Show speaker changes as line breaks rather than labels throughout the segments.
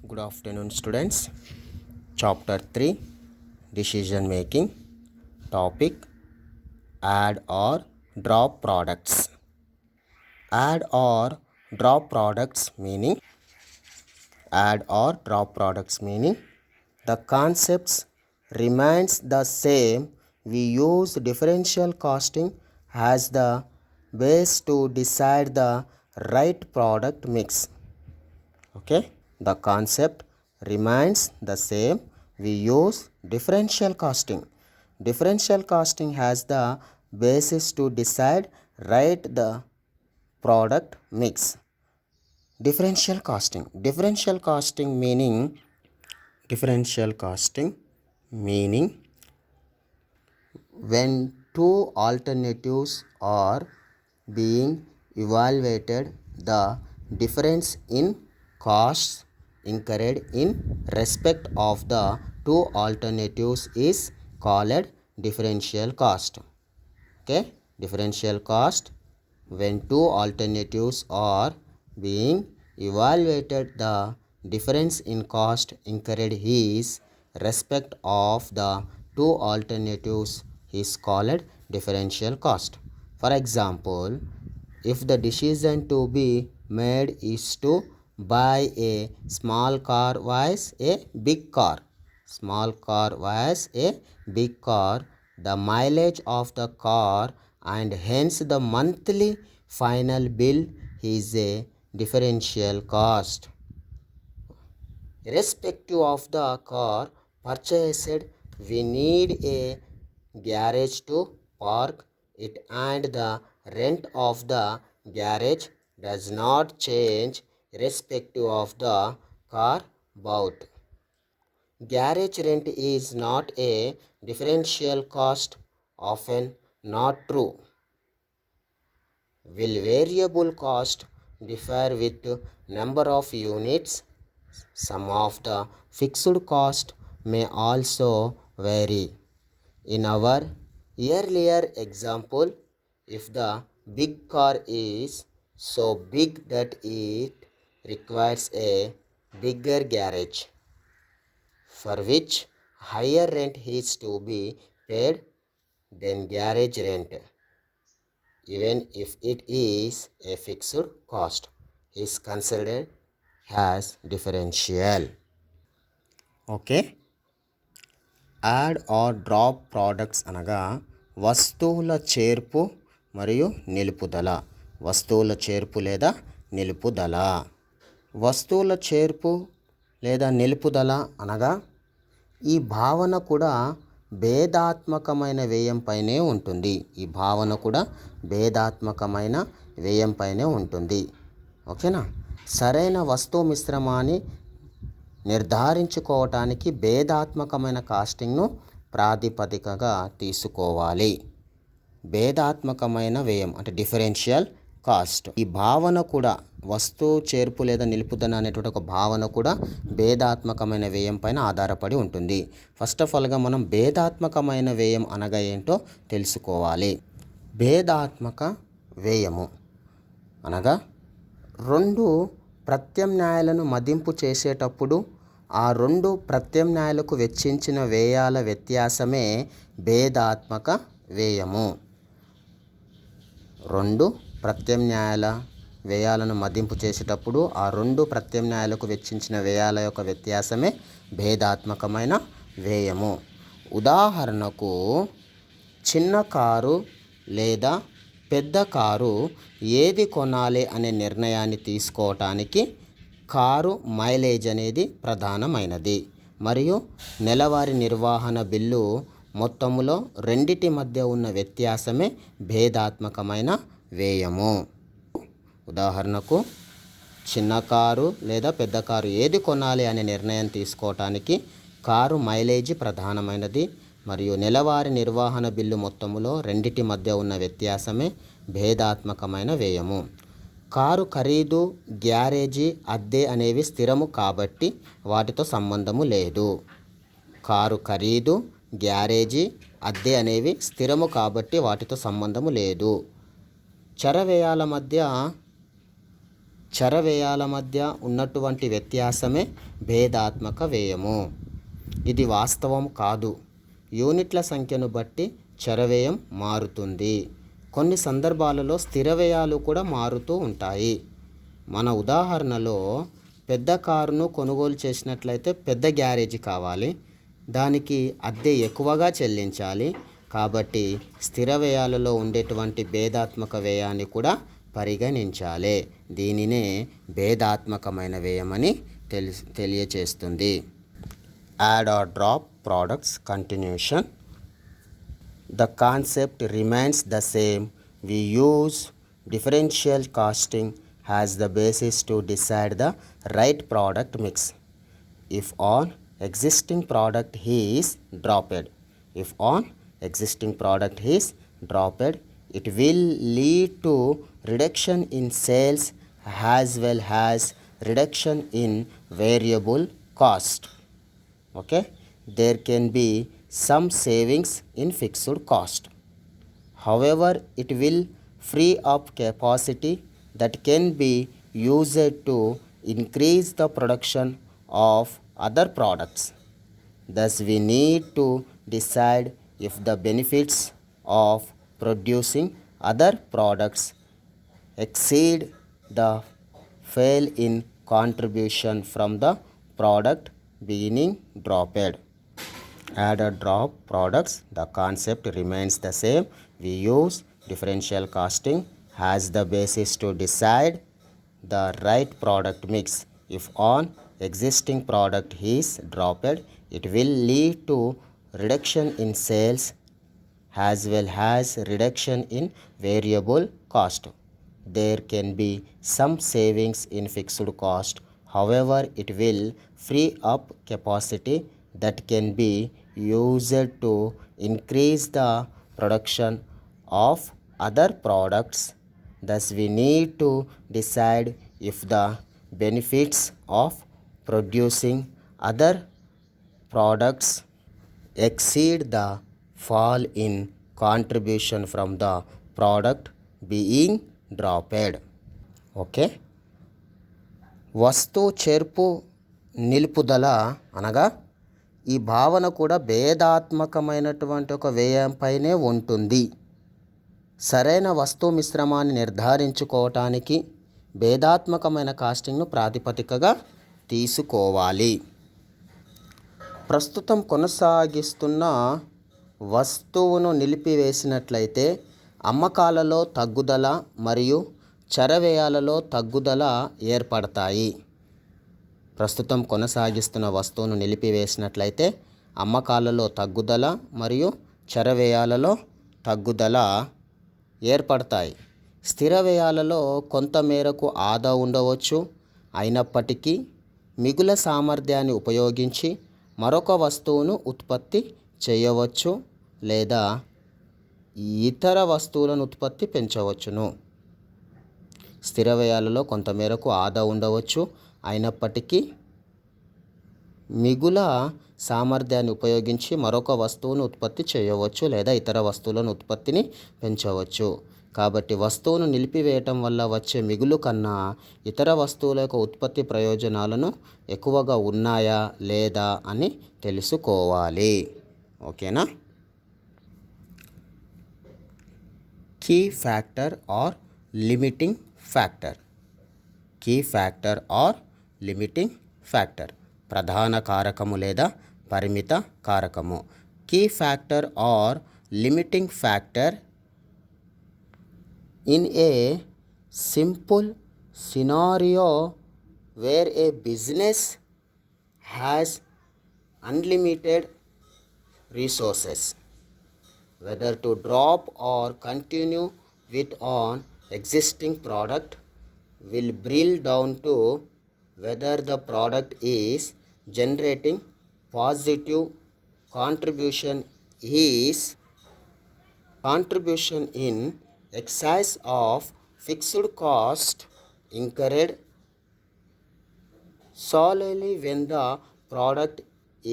Good afternoon, students. Chapter 3 Decision Making. Topic Add or Drop Products. Add or drop products meaning the concepts remains the same. We use differential costing as the base to decide the right product mix. Okay, the concept remains the same. We use differential costing. Differential costing has the basis to decide right the product mix. Differential costing meaning when two alternatives are being evaluated, the difference in costs incurred in respect of the two alternatives is called differential cost. Okay, differential cost, when two alternatives are being evaluated, the difference in cost incurred is respect of the two alternatives is called differential cost. For example, if the decision to be made is to buy a small car versus a big car, the mileage of the car and hence the monthly final bill is a differential cost. Irrespective of the car purchased, we need a garage to park it, and the rent of the garage does not change irrespective of the car bought. Garage rent is not a differential cost, often not true. Will variable cost differ with number of units? Some of the fixed cost may also vary. In our earlier example, if the big car is so big that it requires a bigger garage, for which higher rent is to be paid than garage rent, even if it is a fixed cost, is considered as differential. Okay, add are drop products అనగా వస్తువుల చేర్పు మరియు నిలుపుదల. వస్తువుల చేర్పు లేదా నిలుపుదల. వస్తువుల చేర్పు లేదా నిలుపుదల అనగా ఈ భావన కూడా భేదాత్మకమైన వ్యయంపైనే ఉంటుంది. ఓకేనా. సరైన వస్తువు మిశ్రమాన్ని నిర్ధారించుకోవటానికి భేదాత్మకమైన కాస్టింగ్ను ప్రాతిపదికగా తీసుకోవాలి. భేదాత్మకమైన వ్యయం అంటే డిఫరెన్షియల్ కాస్ట్. ఈ భావన కూడా వస్తువు చేర్పు లేదా నిలుపుదల అనేటువంటి ఒక భావన కూడా భేదాత్మకమైన వ్యయం పైన ఆధారపడి ఉంటుంది. ఫస్ట్ ఆఫ్ ఆల్గా మనం భేదాత్మకమైన వ్యయం అనగా ఏంటో తెలుసుకోవాలి. భేదాత్మక వ్యయము అనగా రెండు ప్రత్యామ్నాయాలను మదింపు చేసేటప్పుడు ఆ రెండు ప్రత్యామ్నాయాలకు వెచ్చించిన వ్యయాల వ్యత్యాసమే భేదాత్మక వ్యయము. రెండు ప్రత్యామ్నాయాల వ్యయాలను మదింపు చేసేటప్పుడు ఆ రెండు ప్రత్యామ్నాయాలకు వెచ్చించిన వ్యయాల యొక్క వ్యత్యాసమే భేదాత్మకమైన వ్యయము. ఉదాహరణకు, చిన్న కారు లేదా పెద్ద కారు ఏది కొనాలి అనే నిర్ణయాన్ని తీసుకోవటానికి కారు మైలేజ్ అనేది ప్రధానమైనది మరియు నెలవారీ నిర్వహణ బిల్లు మొత్తములో రెండిటి మధ్య ఉన్న వ్యత్యాసమే భేదాత్మకమైన వ్యయము. ఉదాహరణకు, చిన్న కారు లేదా పెద్ద కారు ఏది కొనాలి అనే నిర్ణయం తీసుకోవటానికి కారు మైలేజీ ప్రధానమైనది మరియు నెలవారీ నిర్వహణ బిల్లు మొత్తములో రెండిటి మధ్య ఉన్న వ్యత్యాసమే భేదాత్మకమైన వ్యయము. కారు ఖరీదు, గ్యారేజీ, అద్దె అనేవి స్థిరము కాబట్టి వాటితో సంబంధము లేదు. కారు ఖరీదు, గ్యారేజీ, అద్దె అనేవి స్థిరము కాబట్టి వాటితో సంబంధము లేదు. చర వ్యయాల మధ్య చర వ్యయాల మధ్య ఉన్నటువంటి వ్యత్యాసమే భేదాత్మక వ్యయము. ఇది వాస్తవం కాదు. యూనిట్ల సంఖ్యను బట్టి చర వ్యయం మారుతుంది. కొన్ని సందర్భాలలో స్థిర వ్యయాలు కూడా మారుతూ ఉంటాయి. మన ఉదాహరణలో పెద్ద కారును కొనుగోలు చేసినట్లయితే పెద్ద గ్యారేజీ కావాలి, దానికి అద్దె ఎక్కువగా చెల్లించాలి. కాబట్టి స్థిర వ్యయాలలో ఉండేటువంటి భేదాత్మక వ్యయాన్ని కూడా పరిగణించాలి. దీనినే భేదాత్మకమైన వ్యయమని తెలియచేస్తుంది. Add are drop products continuation. The concept remains the same. We use differential costing as the basis to decide the right product mix. If on existing product is dropped, it will lead to reduction in sales as well as reduction in variable cost. Okay, there can be some savings in fixed cost. However, it will free up capacity that can be used to increase the production of other products. Thus, we need to decide if the benefits of producing other products exceed the fall in contribution from the product being dropped. Add or drop products, the concept remains the same. We use differential costing as the basis to decide the right product mix. If on existing product is dropped, it will lead to reduction in sales as well as reduction in variable cost. There can be some savings in fixed cost. However, it will free up capacity that can be used to increase the production of other products. Thus, we need to decide if the benefits of producing other products exceed the fall in contribution from the product being dropped. Okay, వస్తువు చేర్పు నిలుపుదల అనగా ఈ భావన కూడా భేదాత్మకమైనటువంటి ఒక వ్యయంపైనే ఉంటుంది. సరైన వస్తువు మిశ్రమాన్ని నిర్ధారించుకోవటానికి భేదాత్మకమైన కాస్టింగ్ను ప్రాతిపదికగా తీసుకోవాలి. ప్రస్తుతం కొనసాగిస్తున్న వస్తువును నిలిపివేసినట్లయితే అమ్మకాలలో తగ్గుదల మరియు చర వ్యయాలలో తగ్గుదల ఏర్పడతాయి. ప్రస్తుతం కొనసాగిస్తున్న వస్తువును నిలిపివేసినట్లయితే అమ్మకాలలో తగ్గుదల మరియు చర వ్యయాలలో తగ్గుదల ఏర్పడతాయి. స్థిర వ్యయాలలో కొంత మేరకు ఆదా ఉండవచ్చు. అయినప్పటికీ మిగుల సామర్థ్యాన్ని ఉపయోగించి మరొక వస్తువును ఉత్పత్తి చేయవచ్చు లేదా ఇతర వస్తువులను ఉత్పత్తి పెంచవచ్చును. స్థిర వ్యయాలలో కొంతమేరకు ఆదా ఉండవచ్చు. అయినప్పటికీ మిగుల సామర్థ్యాన్ని ఉపయోగించి మరొక వస్తువును ఉత్పత్తి చేయవచ్చు లేదా ఇతర వస్తువులను ఉత్పత్తిని పెంచవచ్చు. కాబట్టి వస్తువును నిలిపివేయటం వల్ల వచ్చే మిగులు కన్నా ఇతర వస్తువుల యొక్క ఉత్పత్తి ప్రయోజనాలను ఎక్కువగా ఉన్నాయా లేదా అని తెలుసుకోవాలి. ఓకేనా? Key factor or limiting factor. Key factor or limiting factor ప్రధాన కారకము లేదా పరిమిత కారకము. Key factor or limiting factor in a simple scenario where a business has unlimited resources, whether to drop or continue with on existing product will boil down to whether the product is generating positive contribution in excess of fixed cost incurred solely when the product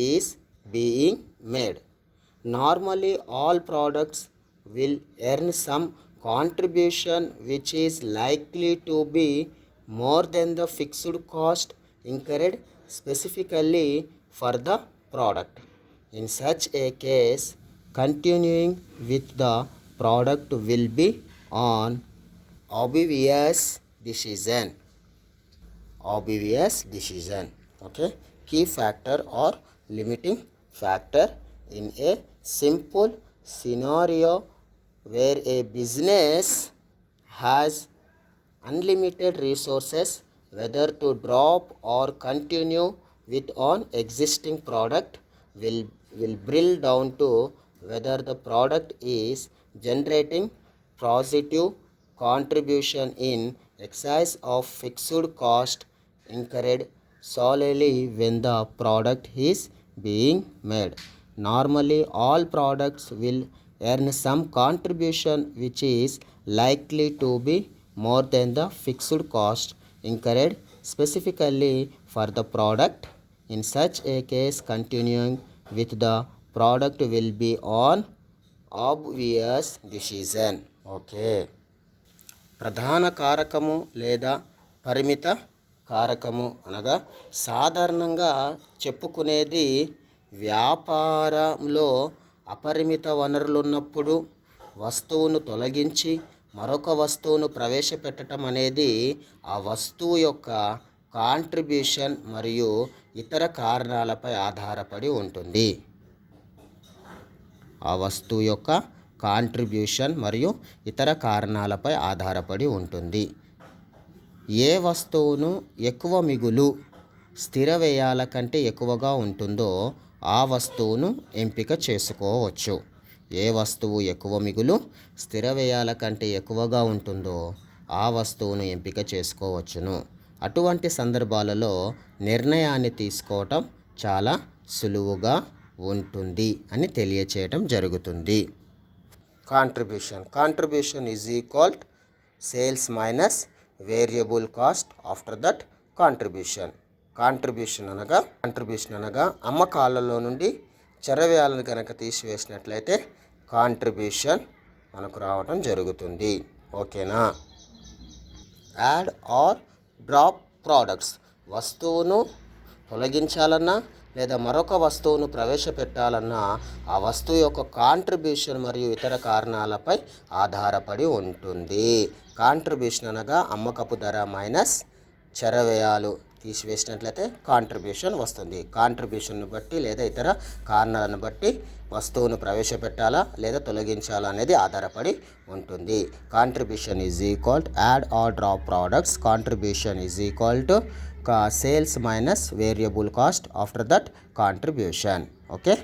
is being made. Normally, all products will earn some contribution which is likely to be more than the fixed cost incurred specifically for the product. In such a case, continuing with the product will be an obvious decision. Okay, key factor or limiting factor in a simple scenario where a business has unlimited resources, whether to drop or continue with an existing product will boil down to whether the product is generating positive contribution in excess of fixed cost incurred solely when the product is being made. Normally, all products will earn some contribution which is likely to be more than the fixed cost incurred specifically for the product. In such a case, continuing with the product will be an obvious decision. Okay. ప్రధాన కారకము లేదా పరిమిత కారకము అనగా సాధారణంగా చెప్పుకునేది వ్యాపారంలో అపరిమిత వనరులు ఉన్నప్పుడు వస్తువును తొలగించి మరొక వస్తువును ప్రవేశపెట్టడం అనేది ఆ వస్తువు యొక్క కాంట్రిబ్యూషన్ మరియు ఇతర కారణాలపై ఆధారపడి ఉంటుంది. ఆ వస్తువు యొక్క కాంట్రిబ్యూషన్ మరియు ఇతర కారణాలపై ఆధారపడి ఉంటుంది. ఏ వస్తువును ఎక్కువ మిగులు స్థిర వ్యయాల కంటే ఎక్కువగా ఉంటుందో ఆ వస్తువును ఎంపిక చేసుకోవచ్చు. ఏ వస్తువు ఎక్కువ మిగులు స్థిర వ్యయాల కంటే ఎక్కువగా ఉంటుందో ఆ వస్తువును ఎంపిక చేసుకోవచ్చును. అటువంటి సందర్భాలలో నిర్ణయాన్ని తీసుకోవటం చాలా సులువుగా ఉంటుంది అని తెలియచేయటం జరుగుతుంది. Contribution is equal sales minus variable cost after that contribution అనగా అమ్మకాలలో నుండి చర వ్యయాలను కనుక తీసివేసినట్లయితే కాంట్రిబ్యూషన్ మనకు రావటం జరుగుతుంది. ఓకేనా. యాడ్ ఆర్ డ్రాప్ ప్రోడక్ట్స్, వస్తువును తొలగించాలన్నా లేదా మరొక వస్తువును ప్రవేశపెట్టాలన్నా ఆ వస్తువు యొక్క కాంట్రిబ్యూషన్ మరియు ఇతర కారణాలపై ఆధారపడి ఉంటుంది. కాంట్రిబ్యూషన్ అనగా అమ్మకపు ధర మైనస్ చర వ్యయాలు తీసివేసినట్లయితే కాంట్రిబ్యూషన్ వస్తుంది. కాంట్రిబ్యూషన్ను బట్టి లేదా ఇతర కారణాలను బట్టి వస్తువును ప్రవేశపెట్టాలా లేదా తొలగించాలా అనేది ఆధారపడి ఉంటుంది. Contribution is equal to add are drop products. Contribution is equal to sales minus variable cost after that contribution. Okay.